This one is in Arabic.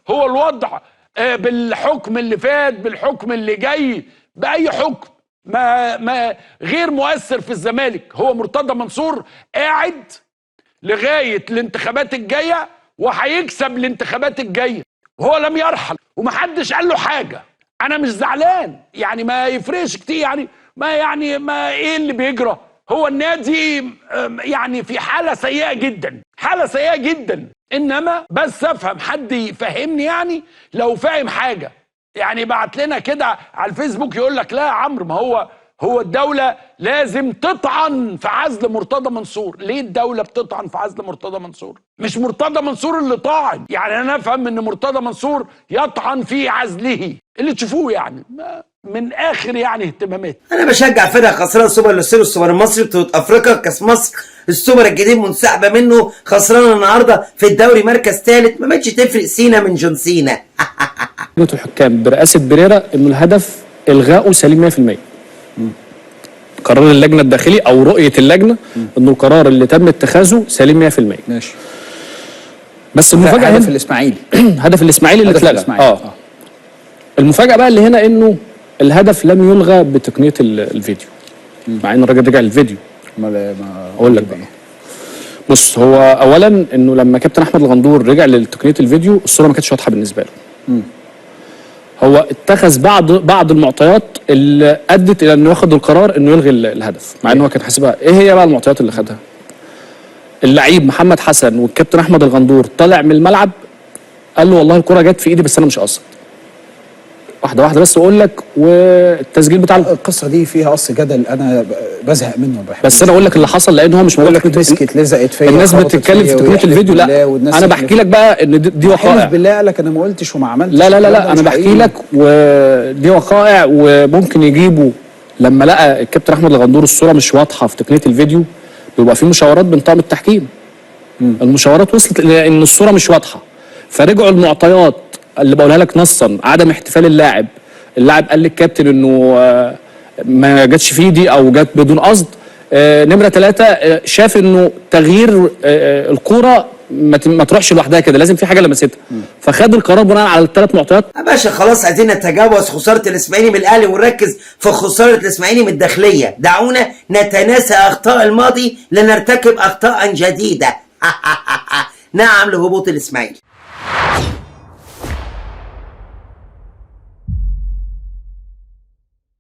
هو الوضع بالحكم اللي فات بالحكم اللي جاي باي حكم ما غير مؤثر في الزمالك. هو مرتضى منصور قاعد لغايه الانتخابات الجايه وهيكسب الانتخابات الجايه وهو لم يرحل ومحدش قال له حاجه. انا مش زعلان يعني، ما يفرقش كتير يعني، ما ايه اللي بيجرى. هو النادي يعني في حاله سيئه جدا، حاله سيئه جدا. انما بس افهم حد يفهمني يعني، لو فاهم حاجه يعني بعت لنا كده على الفيسبوك يقول لك لا يا عمرو، ما هو الدولة لازم تطعن في عزل مرتضى منصور. ليه الدولة بتطعن في عزل مرتضى منصور؟ مش مرتضى منصور اللي طاعن يعني. انا افهم ان مرتضى منصور يطعن في عزله اللي تشوفوه يعني، من اخر يعني اهتمامات. انا بشجع فرقه خسرانه سوبر لوسيل السوبر المصري بطوله افريقيا كاس مصر، السوبر الجديد منسحبه منه، خسرانه النهارده في الدوري مركز ثالث، ما بقتش تفرق سينا من جون سينا. لجنه الحكام برئاسه بريرا انه الهدف الغائه سليم 100%. قرار اللجنه الداخلي او رؤيه اللجنه انه القرار اللي تم اتخاذه سليم 100%. ماشي. بس المفاجاه هدف الاسماعيلي هدف الاسماعيلي اللي اتلغى. المفاجاه بقى اللي هنا انه الهدف لم يلغى بتقنيه الفيديو، مع ان الراجل رجع الفيديو. اقول لك بقى. بص، هو اولا انه لما كابتن احمد الغندور رجع لتقنيه الفيديو الصوره ما كانتش واضحه بالنسبه له. هو اتخذ بعض المعطيات اللي ادت الى انه ياخد القرار انه يلغي الهدف، مع انه هو كان حاسبها. ايه هي بقى المعطيات اللي خدها؟ اللعيب محمد حسن والكابتن احمد الغندور طلع من الملعب قال له والله الكره جت في ايدي بس انا مش قاصد. واحده واحده بس اقول لك، والتسجيل بتاع القصه دي فيها قص جدل انا بزهق منه. بس انا اقول لك اللي حصل، لان هو مش موجود في مسكت لزقت فيا. الناس بتتكلم في تقنيه الفيديو. لا انا بحكي لك بقى ان دي وقائع. حلف بالله قال لك انا ما قلتش وما عملتش. لا انا بحكي لك، ودي وقائع. وممكن يجيبوا لما لقى الكابتن احمد الغندور الصوره مش واضحه في تقنيه الفيديو، بيبقى في مشاورات بين طاقم التحكيم. المشاورات وصلت ان الصوره مش واضحه، فرجعوا المعطيات اللي بقولها لك نصا: عدم احتفال اللاعب قال للكابتن انه ما جاتش في ايدي او جت بدون قصد. نمره 3 شاف انه تغيير الكوره ما تروحش لوحدها كده، لازم في حاجه لمستها، فخد القرار بناء على الثلاث معطيات. يا باشا خلاص عايزين نتجاوز خساره الاسماعيلي من الاهلي ونركز في خساره الاسماعيلي من الداخليه. دعونا نتناسى اخطاء الماضي لنرتكب اخطاء جديده. نعم لهبوط الاسماعيلي.